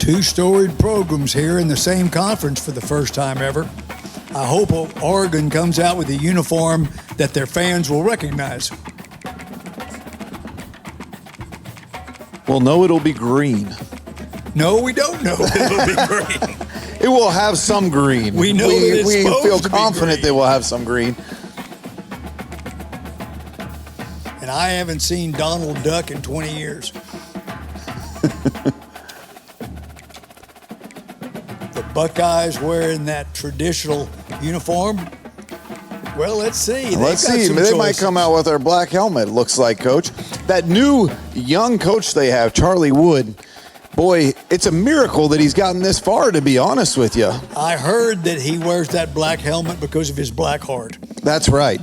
Two storied programs here in the same conference for the first time ever. I hope Oregon comes out with a uniform that their fans will recognize. Well, no, it'll be green. No, we don't know it'll be green. It will have some green. We know that it's we supposed feel to be confident green. that we'll have some green. And I haven't seen Donald Duck in 20 years. The Buckeyes wearing that traditional uniform. Well, let's see. Let's see. They might come out with their black helmet, it looks like, Coach. That new young coach they have, Charlie Wood, boy, it's a miracle that he's gotten this far, to be honest with you. I heard that he wears that black helmet because of his black heart. That's right.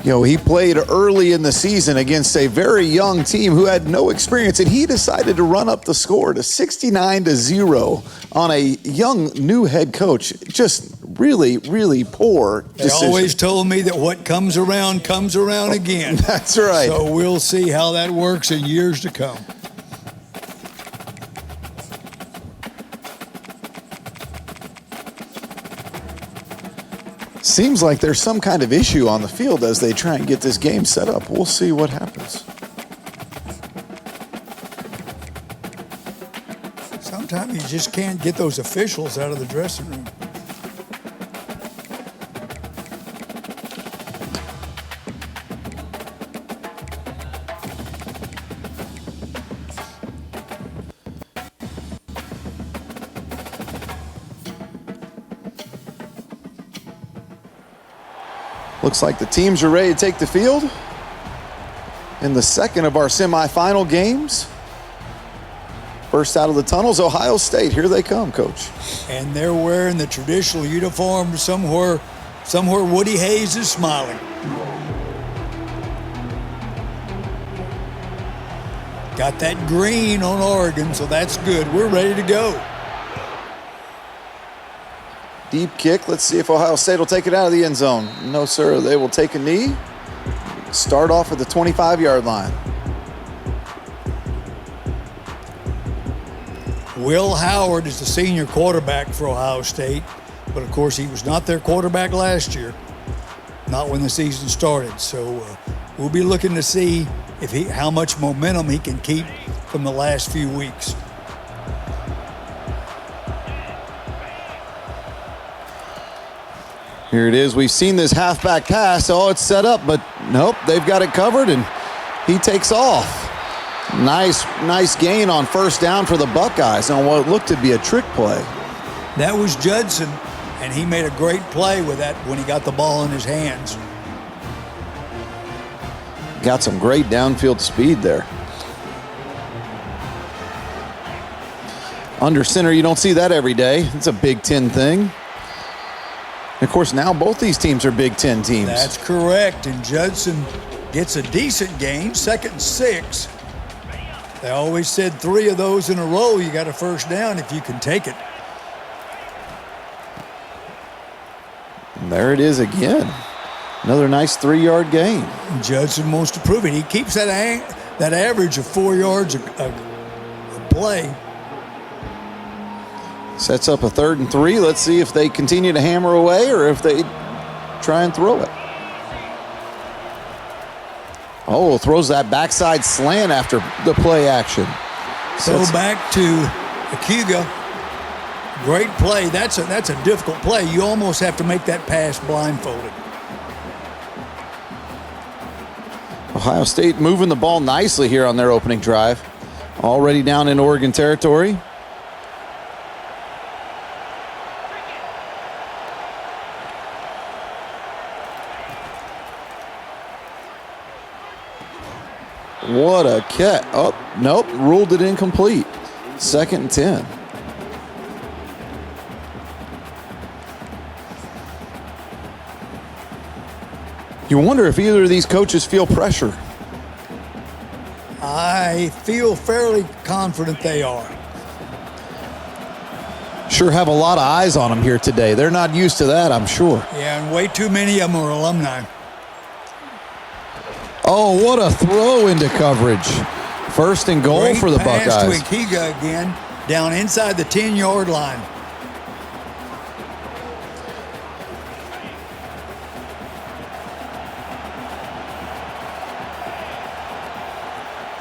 You know, he played early in the season against a very young team who had no experience, and he decided to run up the score to 69-0 on a young new head coach. Just really, really poor decision. They always told me that what comes around again. That's right. So we'll see how that works in years to come. Seems like there's some kind of issue on the field as they try and get this game set up. We'll see what happens. Sometimes you just can't get those officials out of the dressing room. Looks like the teams are ready to take the field in the second of our semifinal games. First out of the tunnels, Ohio State. Here they come, Coach. And they're wearing the traditional uniform. Somewhere Woody Hayes is smiling. Got that green on Oregon, so that's good. We're ready to go. Deep kick. Let's see if Ohio State will take it out of the end zone. No, sir. They will take a knee. Start off at the 25-yard line. Will Howard is the senior quarterback for Ohio State, but of course he was not their quarterback last year, not when the season started. So we'll be looking to see how much momentum he can keep from the last few weeks. Here it is. We've seen this halfback pass. Oh, it's set up, but nope, they've got it covered, and he takes off. Nice gain on first down for the Buckeyes on what looked to be a trick play. That was Judson, and he made a great play with that when he got the ball in his hands. Got some great downfield speed there. Under center, you don't see that every day. It's a Big Ten thing. Of course, now both these teams are Big Ten teams. That's correct, and Judson gets a decent gain, 2nd and 6. They always said 3 of those in a row, you got a first down if you can take it. And there it is again. Another nice 3-yard gain. Judson wants to prove it. He keeps that average of 4 yards a play. Sets up a 3rd and 3. Let's see if they continue to hammer away or if they try and throw it. Oh, throws that backside slant after the play action. So back to Akuga. Great play. That's a difficult play. You almost have to make that pass blindfolded. Ohio State moving the ball nicely here on their opening drive. Already down in Oregon territory. What a catch. Oh, nope, ruled it incomplete. 2nd and 10. You wonder if either of these coaches feel pressure. I feel fairly confident they are. Sure have a lot of eyes on them here today. They're not used to that, I'm sure. Yeah, and way too many of them are alumni. Oh, what a throw into coverage First and goal Great for the pass Buckeyes. to Ikiga again, down inside the 10-yard line.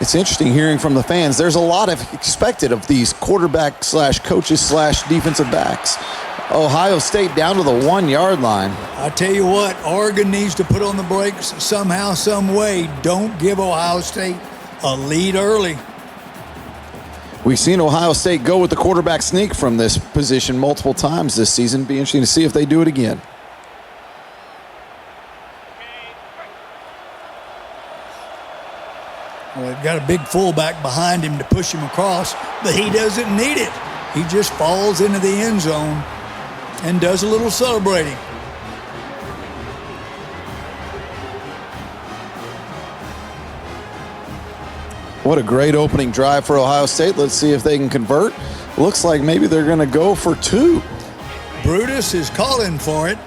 It's interesting hearing from the fans. There's a lot of expected of these quarterback slash coaches slash defensive backs. Ohio State down to the 1-yard line. I tell you what, Oregon needs to put on the brakes somehow, some way. Don't give Ohio State a lead early. We've seen Ohio State go with the quarterback sneak from this position multiple times this season. Be interesting to see if they do it again. Well, they've got a big fullback behind him to push him across, but he doesn't need it. He just falls into the end zone and does a little celebrating. What a great opening drive for Ohio State. Let's see if they can convert. Looks like maybe they're going to go for 2. Brutus is calling for it,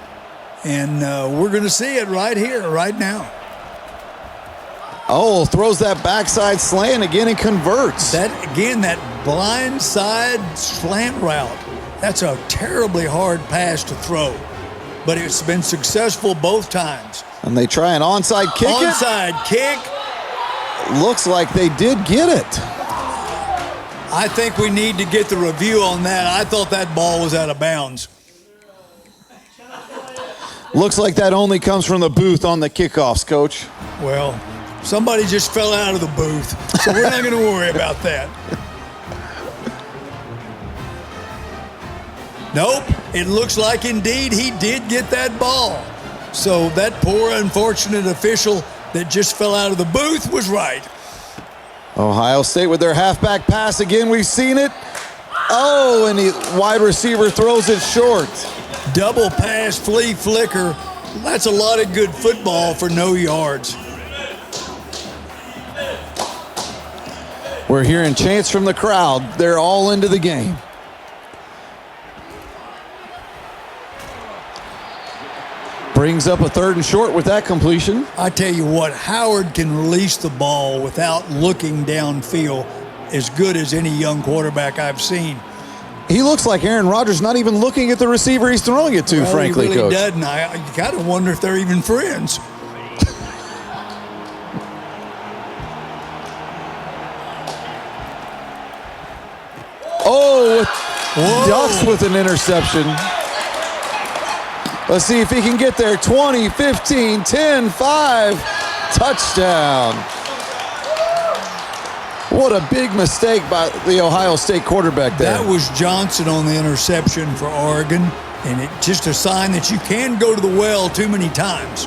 and we're going to see it right here, right now. Oh, throws that backside slant again and converts. That blind side slant route, that's a terribly hard pass to throw, but it's been successful both times. And they try an onside kick. Onside kick. Looks like they did get it. I think we need to get the review on that. I thought that ball was out of bounds. Looks like that only comes from the booth on the kickoffs, Coach. Well, somebody just fell out of the booth, so we're not going to worry about that. Nope, it looks like indeed he did get that ball. So that poor unfortunate official that just fell out of the booth was right. Ohio State with their halfback pass again. We've seen it. Oh, and the wide receiver throws it short. Double pass, flea flicker. That's a lot of good football for no yards. We're hearing chants from the crowd. They're all into the game. Brings up a 3rd and short with that completion. I tell you what, Howard can release the ball without looking downfield as good as any young quarterback I've seen. He looks like Aaron Rodgers not even looking at the receiver he's throwing it to, Well, frankly, he really Coach. doesn't. I got to wonder if they're even friends. Oh, Whoa. Ducks with an interception. Let's see if he can get there. 20, 15, 10, 5. Touchdown. What a big mistake by the Ohio State quarterback there. That was Johnson on the interception for Oregon, and it's just a sign that you can go to the well too many times.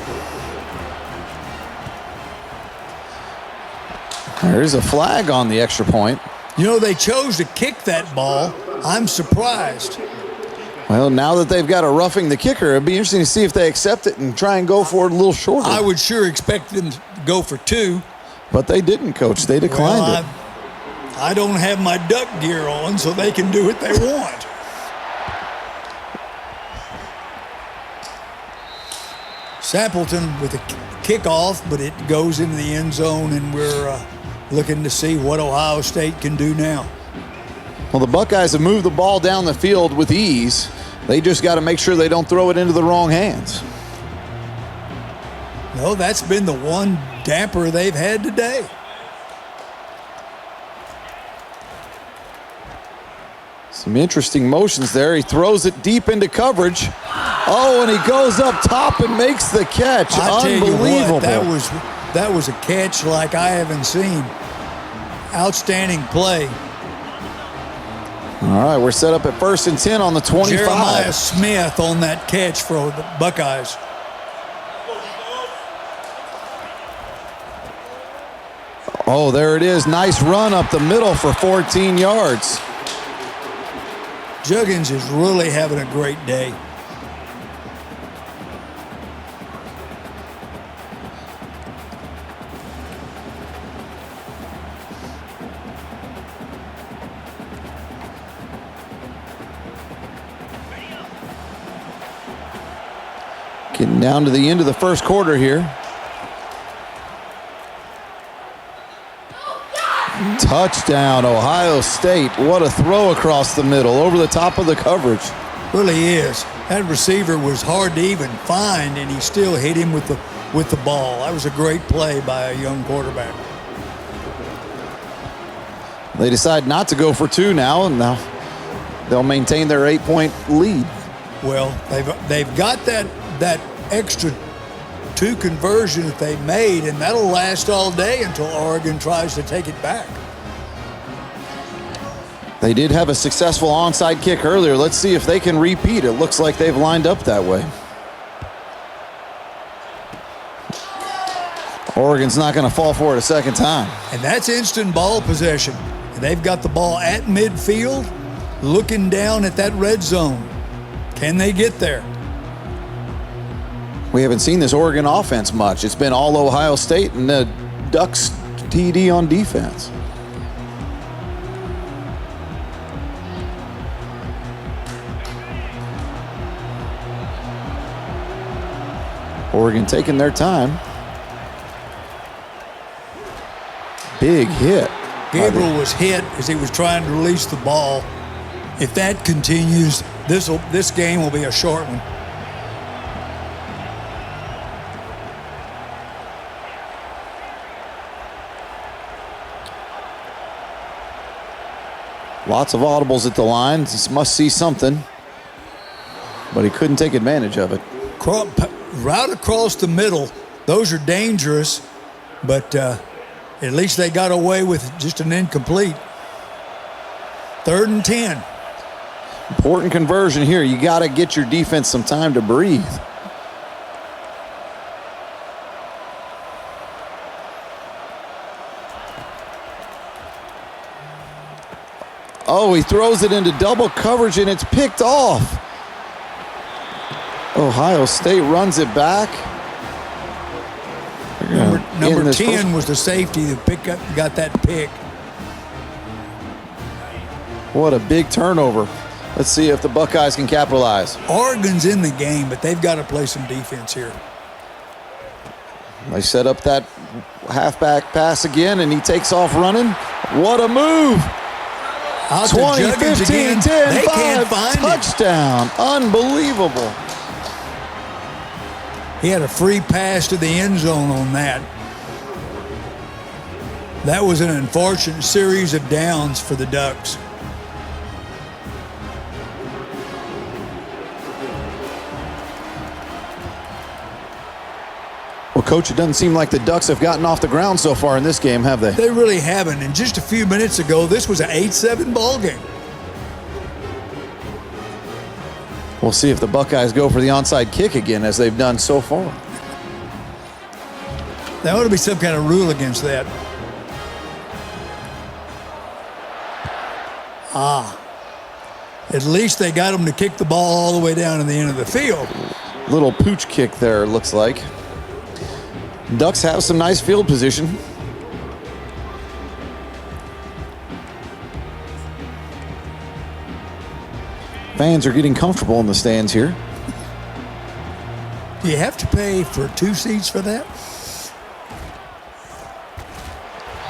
There's a flag on the extra point. You know, they chose to kick that ball. I'm surprised. Well, now that they've got a roughing the kicker, it'd be interesting to see if they accept it and try and go for it a little shorter. I would sure expect them to go for 2. But they didn't, Coach. They declined it. I don't have my duck gear on, so they can do what they want. Sampleton with a kickoff, but it goes into the end zone, and we're looking to see what Ohio State can do now. Well, the Buckeyes have moved the ball down the field with ease. They just got to make sure they don't throw it into the wrong hands. No, that's been the one damper they've had today. Some interesting motions there. He throws it deep into coverage. Oh, and he goes up top and makes the catch. I tell Unbelievable. you what, that was a catch like I haven't seen. Outstanding play. All right, we're set up at 1st and 10 on the 25. Jeremiah Smith on that catch for the Buckeyes. Oh, there it is. Nice run up the middle for 14 yards. Juggins is really having a great day. Getting down to the end of the first quarter here. Touchdown, Ohio State. What a throw across the middle, over the top of the coverage. Really is. That receiver was hard to even find, and he still hit him with the ball. That was a great play by a young quarterback. They decide not to go for two now, and now they'll maintain their 8-point lead. Well, they've got that extra two conversion that they made, and that'll last all day until Oregon tries to take it back. They did have a successful onside kick earlier. Let's see if they can repeat. It looks like they've lined up that way. Oregon's not going to fall for it a second time. And that's instant ball possession. And they've got the ball at midfield, looking down at that red zone. Can they get there? We haven't seen this Oregon offense much. It's been all Ohio State and the Ducks TD on defense. Oregon taking their time. Big hit. Gabriel was hit as he was trying to release the ball. If that continues, this game will be a short one. Lots of audibles at the line. He must see something, but he couldn't take advantage of it. Route across the middle, those are dangerous, but at least they got away with just an incomplete. 3rd and 10. Important conversion here. You got to get your defense some time to breathe. Oh, he throws it into double coverage, and it's picked off. Ohio State runs it back. Number 10 was the safety that got that pick. What a big turnover. Let's see if the Buckeyes can capitalize. Oregon's in the game, but they've got to play some defense here. They set up that halfback pass again, and he takes off running. What a move. Out 20, 15, 10, they 5, can't find touchdown. Unbelievable. He had a free pass to the end zone on that. That was an unfortunate series of downs for the Ducks. Well, Coach, it doesn't seem like the Ducks have gotten off the ground so far in this game, have they? They really haven't. And just a few minutes ago, this was an 8-7 ball game. We'll see if the Buckeyes go for the onside kick again, as they've done so far. There ought to be some kind of rule against that. At least they got them to kick the ball all the way down to the end of the field. Little pooch kick there, looks like. Ducks have some nice field position. Fans are getting comfortable in the stands here. Do you have to pay for 2 seats for that?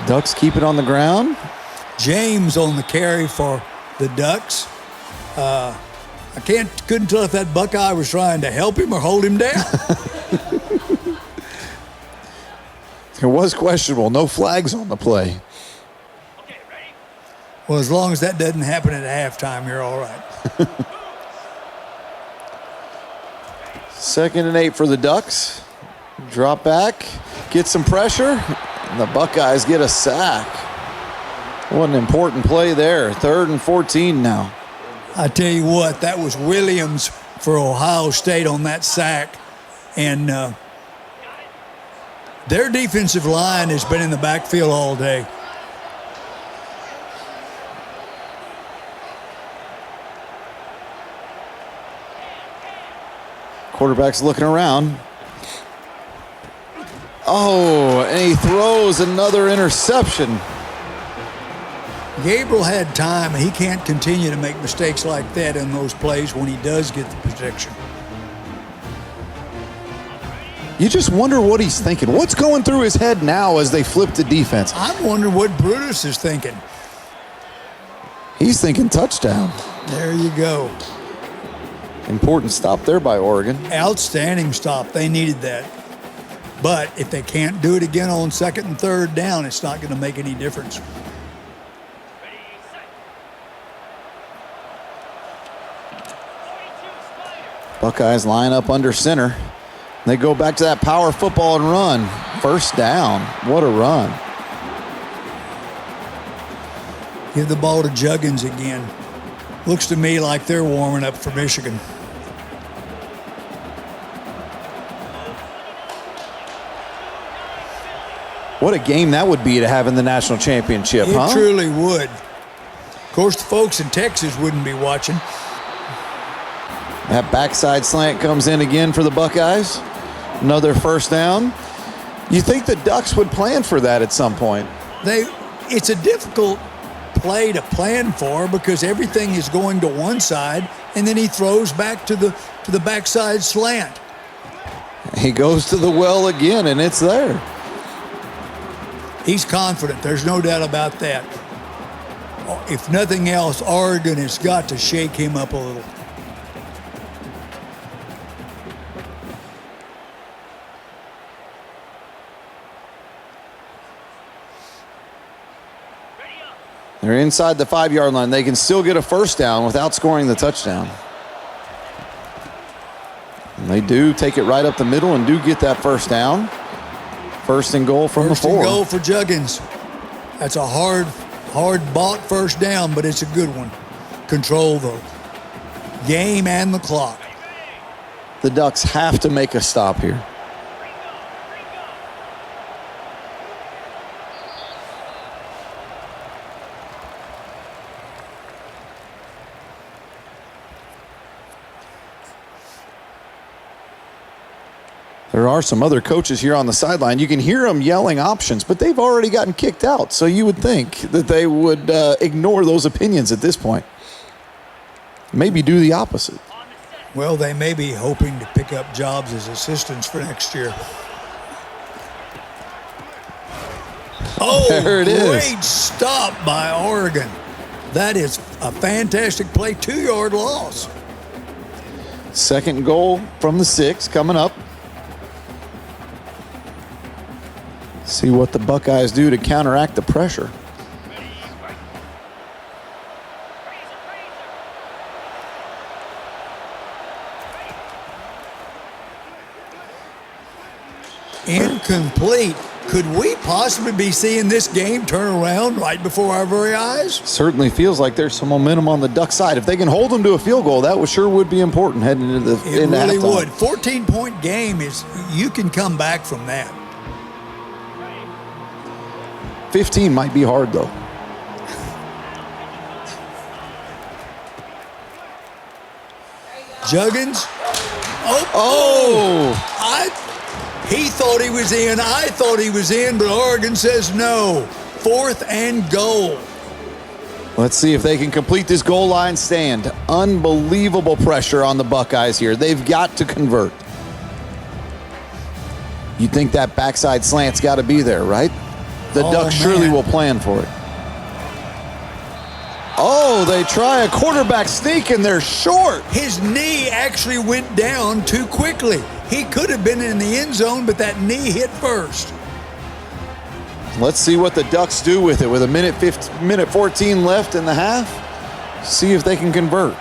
Ducks keep it on the ground. James on the carry for the Ducks. I couldn't tell if that Buckeye was trying to help him or hold him down. It was questionable. No flags on the play. Well, as long as that doesn't happen at halftime, you're all right. 2nd and 8 for the Ducks. Drop back, get some pressure, and the Buckeyes get a sack. What an important play there. 3rd and 14 now. I tell you what, that was Williams for Ohio State on that sack. And their defensive line has been in the backfield all day. Quarterback's looking around. Oh, and he throws another interception. Gabriel had time, and he can't continue to make mistakes like that in those plays when he does get the protection. You just wonder what he's thinking. What's going through his head now as they flip the defense? I'm wondering what Brutus is thinking. He's thinking touchdown. There you go. Important stop there by Oregon. Outstanding stop. They needed that. But if they can't do it again on second and third down, it's not going to make any difference. Buckeyes line up under center. They go back to that power football and run. First down. What a run. Give the ball to Juggins again. Looks to me like they're warming up for Michigan. What a game that would be to have in the national championship, huh? It truly would. Of course, the folks in Texas wouldn't be watching. That backside slant comes in again for the Buckeyes. Another first down. You think the Ducks would plan for that at some point? It's a difficult play to plan for because everything is going to one side, and then he throws back to the backside slant. He goes to the well again, and it's there. He's confident. There's no doubt about that. If nothing else, Oregon has got to shake him up a little. They're inside the 5-yard line. They can still get a first down without scoring the touchdown. And they do take it right up the middle and do get that first down. First and goal from the 4. First and goal for Juggins. That's a hard bought first down, but it's a good one. Control the game and the clock. The Ducks have to make a stop here. There are some other coaches here on the sideline. You can hear them yelling options, but they've already gotten kicked out. So you would think that they would ignore those opinions at this point. Maybe do the opposite. Well, they may be hoping to pick up jobs as assistants for next year. Oh, there it is. Great stop by Oregon. That is a fantastic play, 2-yard loss. Second goal from the 6 coming up. See what the Buckeyes do to counteract the pressure. Incomplete. Could we possibly be seeing this game turn around right before our very eyes? Certainly feels like there's some momentum on the Duck side. If they can hold them to a field goal, that sure would be important heading into the It really halftime. would. 14-point game you can come back from that. 15 might be hard, though. Juggins. He thought he was in. I thought he was in, but Oregon says no. 4th and goal. Let's see if they can complete this goal line stand. Unbelievable pressure on the Buckeyes here. They've got to convert. You think that backside slant's got to be there, right? The Ducks surely will plan for it. Oh, they try a quarterback sneak and they're short. His knee actually went down too quickly. He could have been in the end zone, but that knee hit first. Let's see what the Ducks do with it with a minute 14 left in the half. See if they can convert.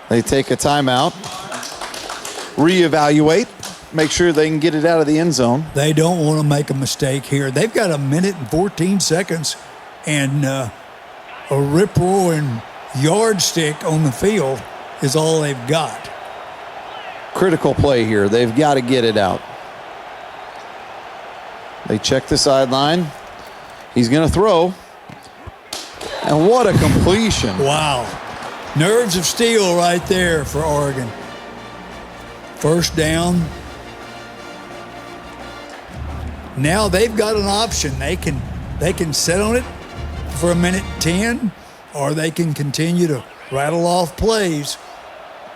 They take a timeout, reevaluate, make sure they can get it out of the end zone. They don't want to make a mistake here. They've got a minute and 14 seconds and a rip-roaring yardstick on the field is all they've got. Critical play here. They've got to get it out. They check the sideline. He's going to throw. And what a completion. Wow. Nerves of steel right there for Oregon. First down. Now they've got an option. They can They can sit on it for a minute 10, or they can continue to rattle off plays.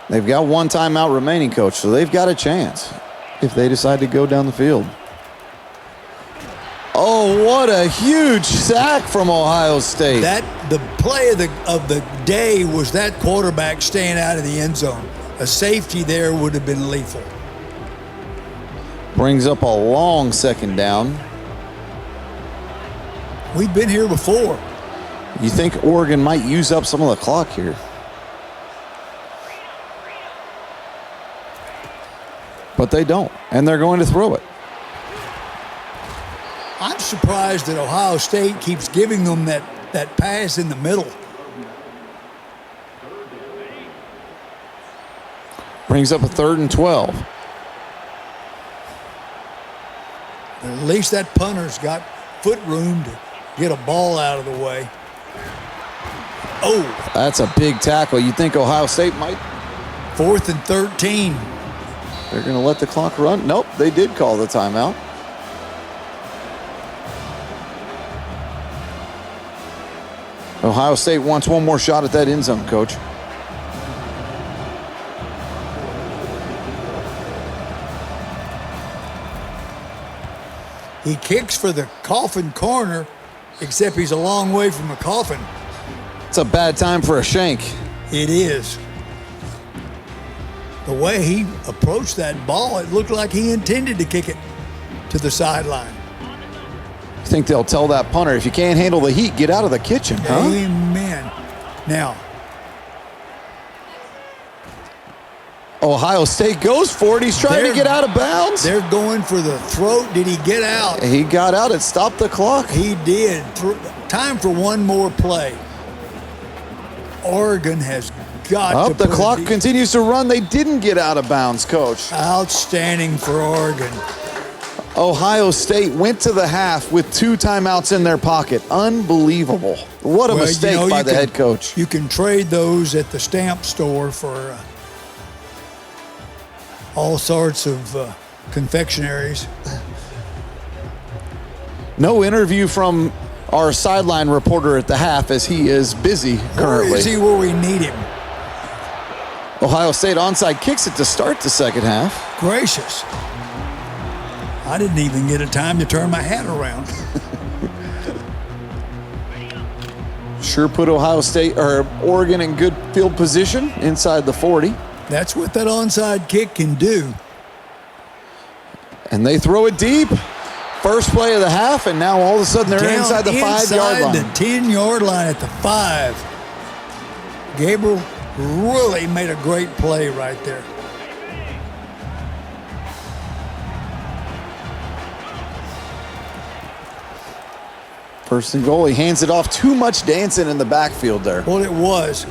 They've got one timeout remaining, Coach, so they've got a chance if they decide to go down the field. Oh, what a huge sack from Ohio State. The play of the day was that quarterback staying out of the end zone. A safety there would have been lethal. Brings up a long second down. We've been here before. You think Oregon might use up some of the clock here? But they don't, and they're going to throw it. I'm surprised that Ohio State keeps giving them that pass in the middle. Brings up a 3rd and 12. At least that punter's got foot room to get a ball out of the way. Oh. That's a big tackle. You think Ohio State might? 4th and 13. They're going to let the clock run? Nope, they did call the timeout. Ohio State wants one more shot at that end zone, Coach. He kicks for the coffin corner, except he's a long way from a coffin. It's a bad time for a shank. It is. The way he approached that ball, it looked like he intended to kick it to the sideline. I think they'll tell that punter, if you can't handle the heat, get out of the kitchen, huh? Amen. Now, Ohio State goes for it. He's trying to get out of bounds. They're going for the throat. Did he get out? He got out. It stopped the clock. He did. Time for one more play. Oregon has got to the put clock continues to run. They didn't get out of bounds, Coach. Outstanding for Oregon. Ohio State went to the half with 2 timeouts in their pocket. Unbelievable. What a mistake by the head coach. You can trade those at the stamp store for all sorts of confectionaries. No interview from our sideline reporter at the half as he is busy currently. Where is he where we need him? Ohio State onside kicks it to start the second half. Gracious. I didn't even get a time to turn my hat around. Sure put Ohio State or Oregon in good field position inside the 40. That's what that onside kick can do. And they throw it deep. First play of the half, and now all of a sudden they're inside the 5-yard line. Inside the 10-yard line at the 5. Gabriel really made a great play right there. First and goal, he hands it off. Too much dancing in the backfield there. Well, it was.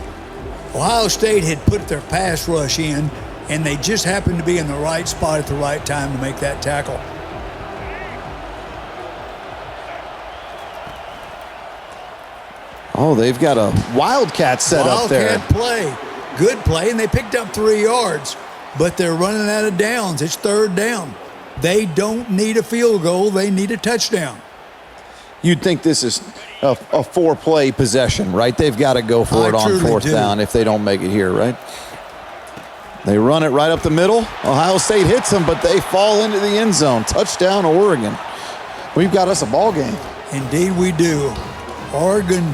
Ohio State had put their pass rush in, and they just happened to be in the right spot at the right time to make that tackle. Oh, they've got a Wildcat set up there. Wildcat play. Good play, and they picked up 3 yards, but they're running out of downs. It's 3rd down. They don't need a field goal. They need a touchdown. You'd think this is a 4-play possession, right? They've got to go for it on 4th down if they don't make it here, right? They run it right up the middle. Ohio State hits them, but they fall into the end zone. Touchdown, Oregon. We've got us a ball game. Indeed we do. Oregon,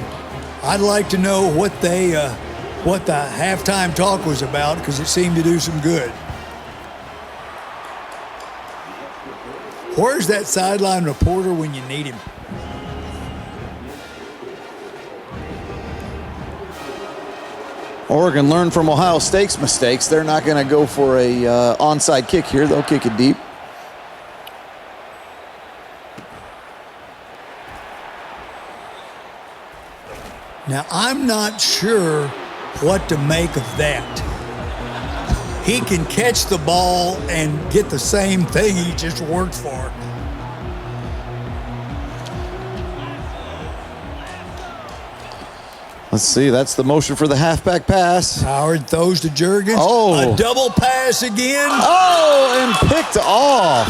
I'd like to know what the halftime talk was about, because it seemed to do some good. Where's that sideline reporter when you need him? Oregon learned from Ohio State's mistakes. They're not going to go for a onside kick here. They'll kick it deep. Now, I'm not sure what to make of that. He can catch the ball and get the same thing he just worked for. Let's see, that's the motion for the halfback pass. Howard throws to Juergens. Oh. A double pass again. Oh, and picked off.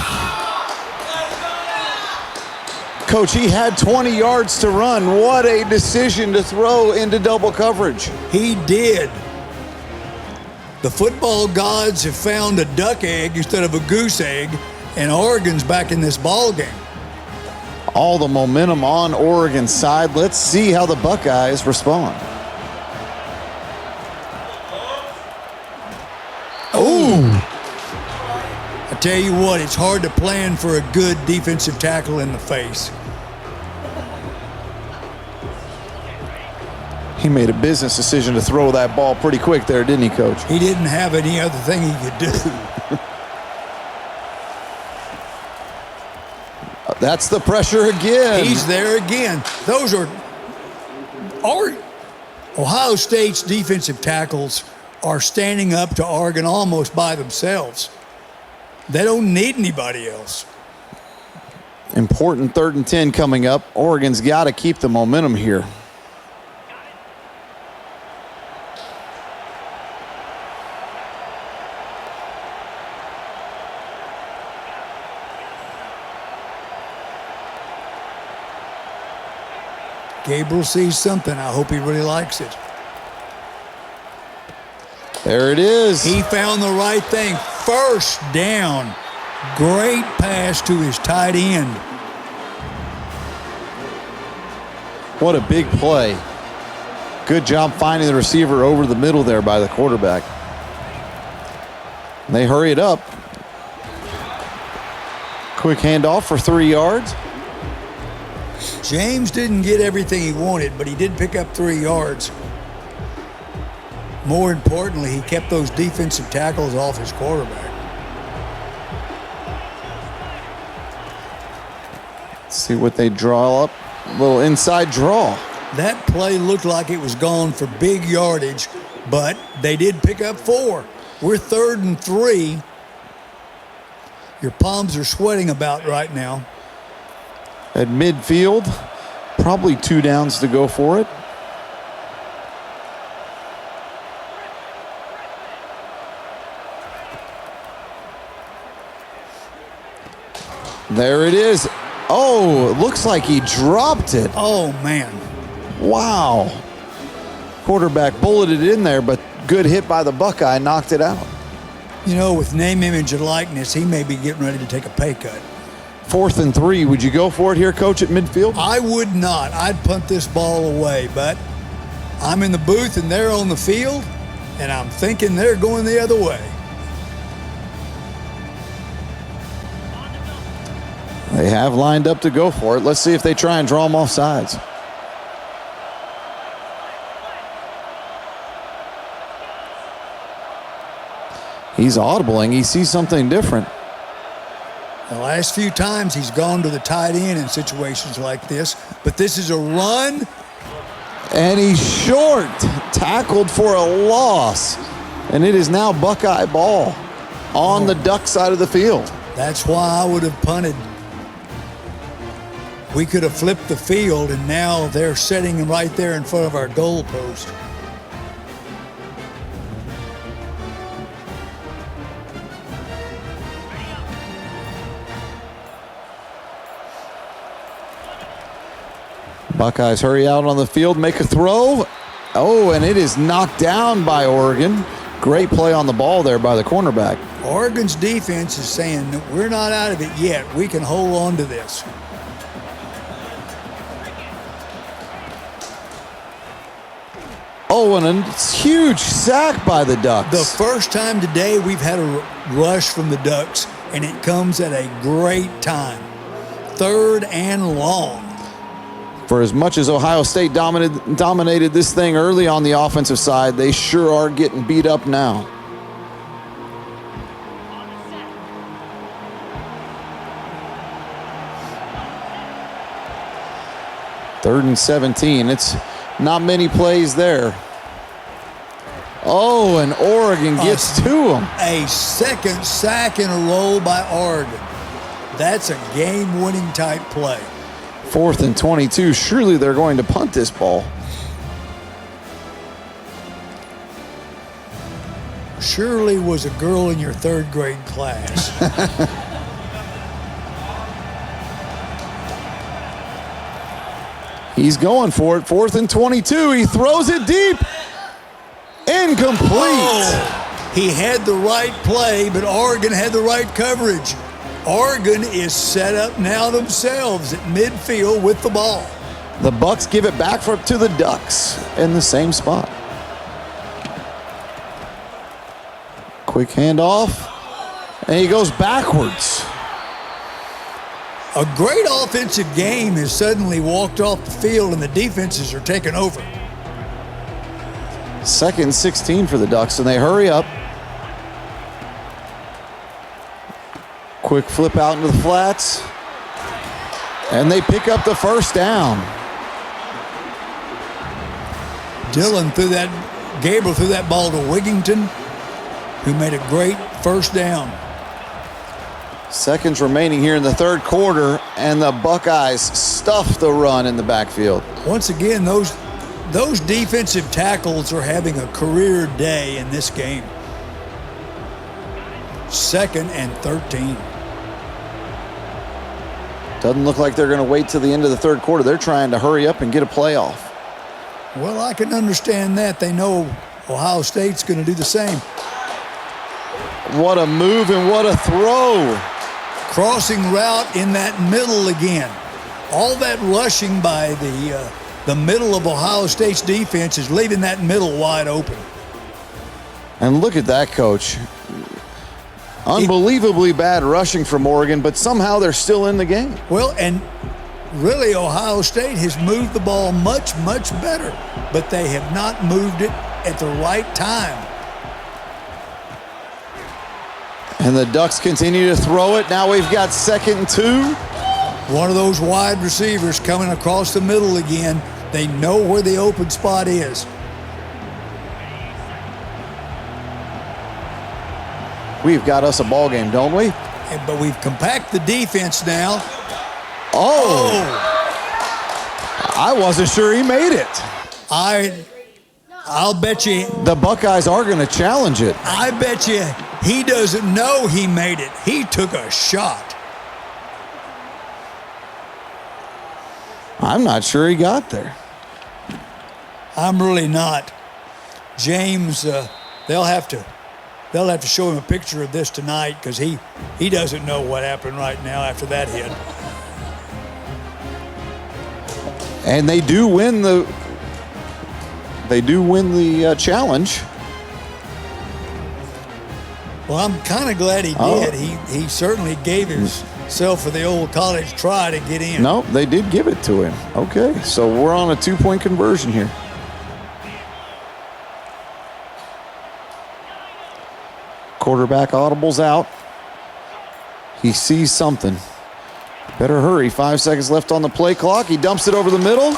Coach, he had 20 yards to run. What a decision to throw into double coverage. He did. The football gods have found a duck egg instead of a goose egg, and Oregon's back in this ball game. All the momentum on Oregon's side. Let's see how the Buckeyes respond. I tell you what, it's hard to plan for a good defensive tackle in the face. He made a business decision to throw that ball pretty quick there, didn't he, Coach? He didn't have any other thing he could do. That's the pressure again. He's there again. Those are Ohio State's defensive tackles are standing up to Oregon almost by themselves. They don't need anybody else. Important 3rd and 10 coming up. Oregon's got to keep the momentum here. Gabriel sees something. I hope he really likes it. There it is. He found the right thing. First down. Great pass to his tight end. What a big play. Good job finding the receiver over the middle there by the quarterback. They hurry it up. Quick handoff for 3 yards. James didn't get everything he wanted, but he did pick up 3 yards. More importantly, he kept those defensive tackles off his quarterback. Let's see what they draw up. A little inside draw. That play looked like it was gone for big yardage, but they did pick up 4. We're 3rd and 3. Your palms are sweating about right now. At midfield, probably 2 downs to go for it. There it is. Oh, it looks like he dropped it. Oh, man. Wow. Quarterback bulleted in there, but good hit by the Buckeye, knocked it out. You know, with name, image, and likeness, he may be getting ready to take a pay cut. 4th and 3. Would you go for it here, Coach, at midfield? I would not. I'd punt this ball away, but I'm in the booth and they're on the field, and I'm thinking they're going the other way. They have lined up to go for it. Let's see if they try and draw them off sides. He's audibling. He sees something different. The last few times he's gone to the tight end in situations like this, but this is a run. And he's short, tackled for a loss. And it is now Buckeye ball on the Duck side of the field. That's why I would have punted. We could have flipped the field, and now they're sitting right there in front of our goal post. Buckeyes hurry out on the field, make a throw. Oh, and it is knocked down by Oregon. Great play on the ball there by the cornerback. Oregon's defense is saying that we're not out of it yet. We can hold on to this. Oh, and a huge sack by the Ducks. The first time today we've had a rush from the Ducks, and it comes at a great time. 3rd and long. For as much as Ohio State dominated this thing early on the offensive side, they sure are getting beat up now. Third and 17. It's not many plays there. Oh, and Oregon gets to him. A second sack in a row by Oregon. That's a game-winning type play. 4th and 22. Surely they're going to punt this ball. Shirley was a girl in your 3rd grade class. He's going for it. 4th and 22. He throws it deep. Incomplete. Oh, he had the right play, but Oregon had the right coverage. Oregon is set up now themselves at midfield with the ball. The Bucks give it back to the Ducks in the same spot. Quick handoff, and he goes backwards. A great offensive game has suddenly walked off the field and the defenses are taking over. 2nd and 16 for the Ducks, and they hurry up. Quick flip out into the flats, and they pick up the first down. Gabriel threw that ball to Wigington, who made a great first down. Seconds remaining here in the 3rd quarter, and the Buckeyes stuff the run in the backfield. Once again, those defensive tackles are having a career day in this game. 2nd and 13. Doesn't look like they're going to wait till the end of the 3rd quarter. They're trying to hurry up and get a playoff. Well, I can understand that. They know Ohio State's going to do the same. What a move and what a throw. Crossing route in that middle again. All that rushing by the middle of Ohio State's defense is leaving that middle wide open. And look at that, Coach. Unbelievably bad rushing from Oregon, but somehow they're still in the game. Well, and really Ohio State has moved the ball much, much better, but they have not moved it at the right time. And the Ducks continue to throw it. Now we've got 2nd and 2. One of those wide receivers coming across the middle again. They know where the open spot is. We've got us a ball game, don't we? But we've compacted the defense now. Oh! I wasn't sure he made it. I'll bet you. The Buckeyes are going to challenge it. I bet you he doesn't know he made it. He took a shot. I'm not sure he got there. I'm really not. James, they'll have to show him a picture of this tonight because he doesn't know what happened right now after that hit. And they do win the challenge. Well, I'm kind of glad he did. He certainly gave himself for the old college try to get in. No, they did give it to him. Okay, so we're on a 2-point conversion here. Quarterback audibles out. He sees something. Better hurry. 5 seconds left on the play clock. He dumps it over the middle.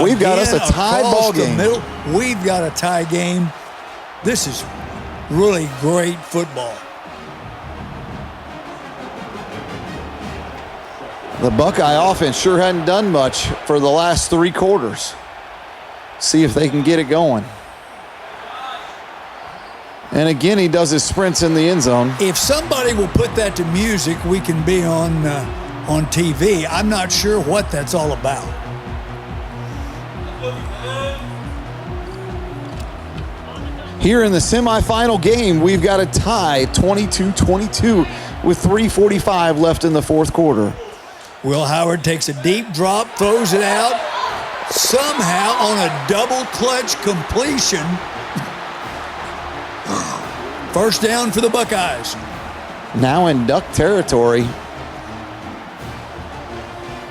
We've got us a tie ball game. We've got a tie game. This is really great football. The Buckeye offense sure hadn't done much for the last 3 quarters. See if they can get it going. And again, he does his sprints in the end zone. If somebody will put that to music, we can be on TV. I'm not sure what that's all about. Here in the semifinal game, we've got a tie, 22-22, with 3:45 left in the 4th quarter. Will Howard takes a deep drop, throws it out, somehow on a double clutch completion. First down for the Buckeyes. Now in Duck territory.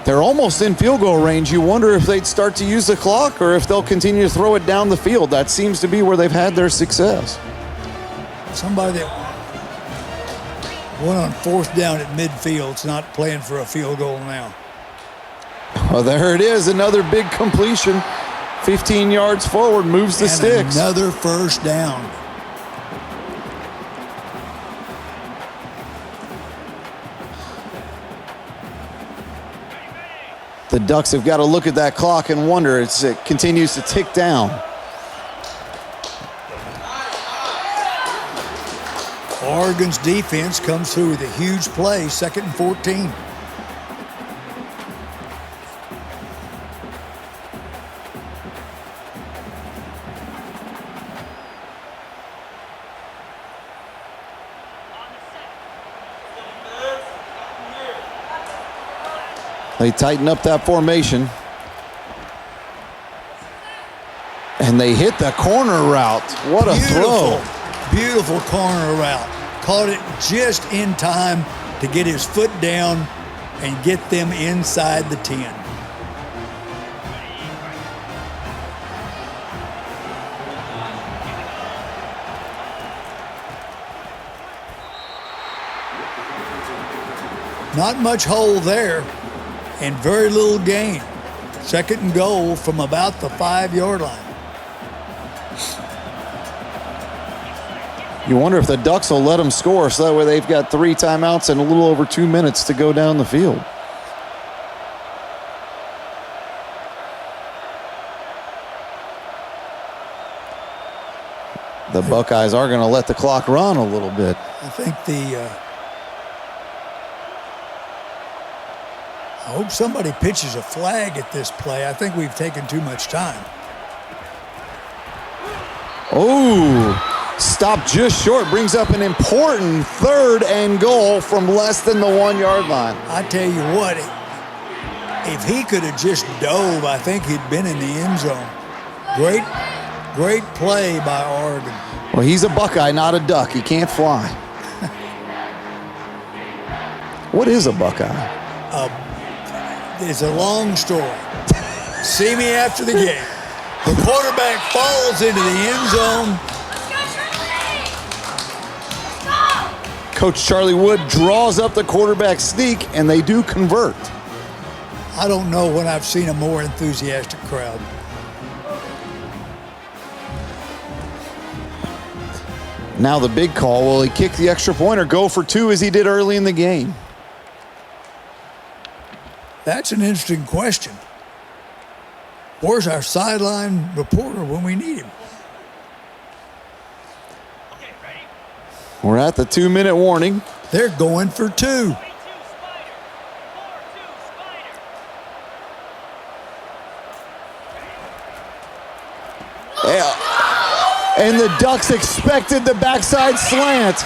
They're almost in field goal range. You wonder if they'd start to use the clock or if they'll continue to throw it down the field. That seems to be where they've had their success. Somebody that went on 4th down at midfield is not playing for a field goal now. Well, there it is. Another big completion. 15 yards forward, moves the sticks. Another first down. The Ducks have got to look at that clock and wonder as it continues to tick down. Oregon's defense comes through with a huge play, 2nd and 14. They tighten up that formation. And they hit the corner route. What a throw. Beautiful corner route. Caught it just in time to get his foot down and get them inside the 10. Not much hole there and very little gain. 2nd and goal from about the 5-yard line. You wonder if the Ducks will let them score, so that way they've got 3 timeouts and a little over 2 minutes to go down the field. The Buckeyes are going to let the clock run a little bit. I think I hope somebody pitches a flag at this play. I think we've taken too much time. Oh, stopped just short. Brings up an important 3rd and goal from less than the 1-yard line. I tell you what, if he could have just dove, I think he'd been in the end zone. Great play by Oregon. Well, he's a Buckeye, not a Duck. He can't fly. What is a Buckeye? It's a long story. See me after the game. The quarterback falls into the end zone. Coach Charlie Wood draws up the quarterback sneak, and they do convert. I don't know when I've seen a more enthusiastic crowd. Now the big call, will he kick the extra point or go for 2 as he did early in the game? That's an interesting question. Where's our sideline reporter when we need him? We're at the 2-minute warning. They're going for 2. Yeah. And the Ducks expected the backside slant.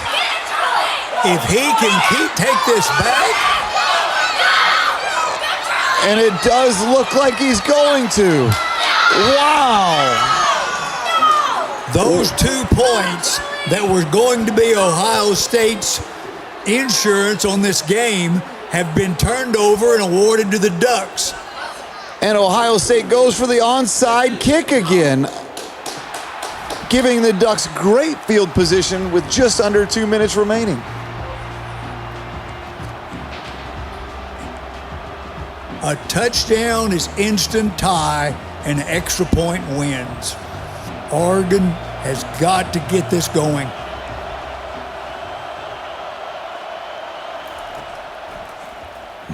If he can take this back. And it does look like he's going to. Wow. Those 2 points that were going to be Ohio State's insurance on this game have been turned over and awarded to the Ducks. And Ohio State goes for the onside kick again, giving the Ducks great field position with just under 2 minutes remaining. A touchdown is instant tie, and an extra point wins. Oregon has got to get this going.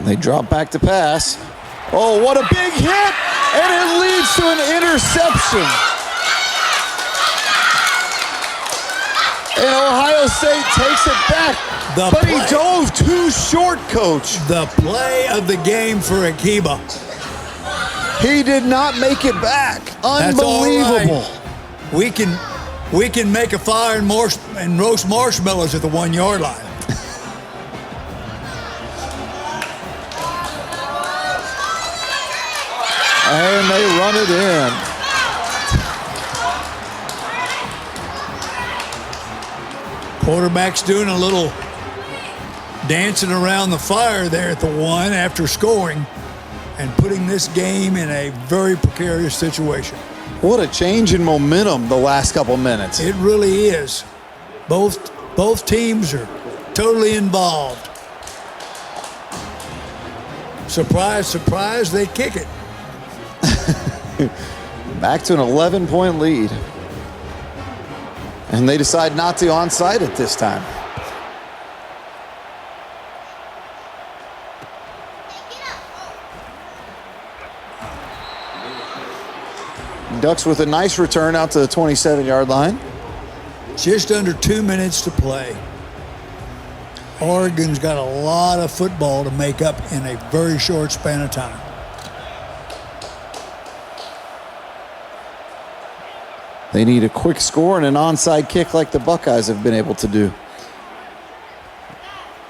They drop back to pass. Oh, what a big hit! And it leads to an interception. And Ohio State takes it back. But he dove too short, Coach. The play of the game for Akiba. He did not make it back. Unbelievable. That's all right. We can make a fire and roast marshmallows at the 1-yard line. And they run it in. Quarterback's doing a little dancing around the fire there at the 1 after scoring and putting this game in a very precarious situation. What a change in momentum the last couple minutes. It really is. Both teams are totally involved. Surprise, surprise, they kick it. Back to an 11-point lead. And they decide not to onside it this time. Ducks with a nice return out to the 27-yard line. Just under 2 minutes to play. Oregon's got a lot of football to make up in a very short span of time. They need a quick score and an onside kick like the Buckeyes have been able to do.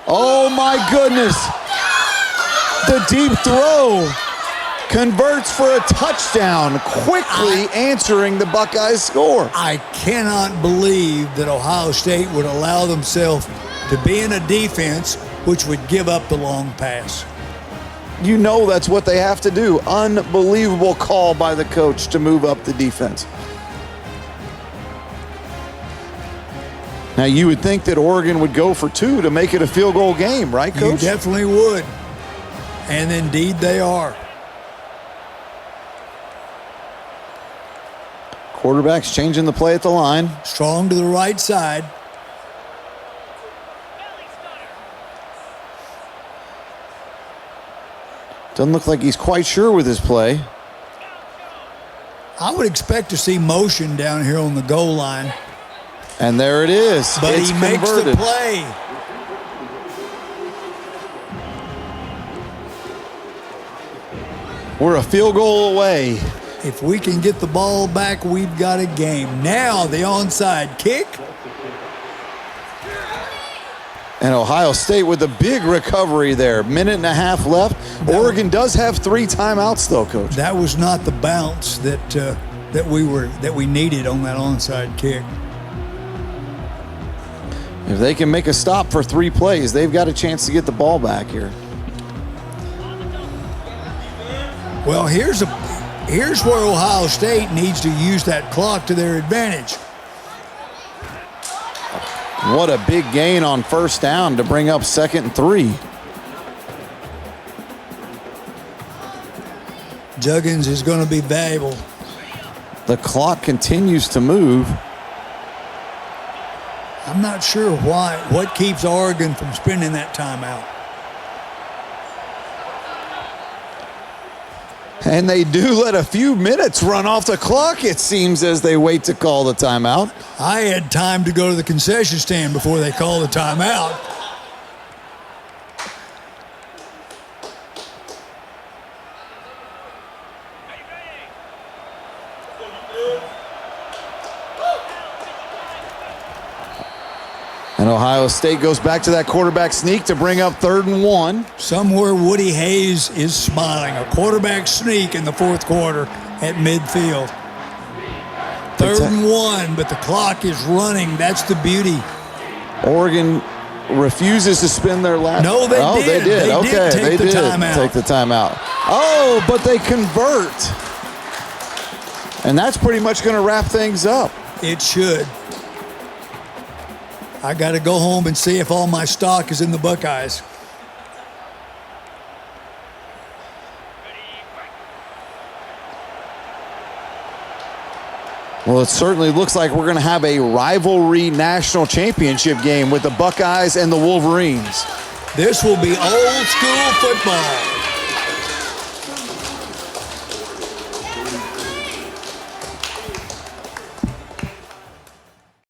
Oh my goodness. The deep throw converts for a touchdown, quickly answering the Buckeyes score. I cannot believe that Ohio State would allow themselves to be in a defense which would give up the long pass. You know that's what they have to do. Unbelievable call by the coach to move up the defense. Now, you would think that Oregon would go for 2 to make it a field goal game, right, Coach? You definitely would. And indeed they are. Quarterback's changing the play at the line. Strong to the right side. Doesn't look like he's quite sure with his play. I would expect to see motion down here on the goal line. And there it is. But it's he makes converted. the play. We're a field goal away. If we can get the ball back, we've got a game. Now the onside kick. And Ohio State with a big recovery there. Minute and a half left. Oregon does have 3 timeouts, though, Coach. That was not the bounce that we needed on that onside kick. If they can make a stop for 3 plays, they've got a chance to get the ball back here. Well, here's where Ohio State needs to use that clock to their advantage. What a big gain on first down to bring up 2nd and 3. Juggins is going to be valuable. The clock continues to move. I'm not sure what keeps Oregon from spending that timeout. And they do let a few minutes run off the clock, it seems, as they wait to call the timeout. I had time to go to the concession stand before they call the timeout. And Ohio State goes back to that quarterback sneak to bring up 3rd and 1. Somewhere Woody Hayes is smiling. A quarterback sneak in the 4th quarter at midfield. 3rd and 1, but the clock is running. That's the beauty. Oregon refuses to spend their last. No, they did. They did. They Okay, did take they the did timeout. take the timeout. Oh, but they convert. And that's pretty much going to wrap things up. It should. I got to go home and see if all my stock is in the Buckeyes. Well, it certainly looks like we're going to have a rivalry national championship game with the Buckeyes and the Wolverines. This will be old school football.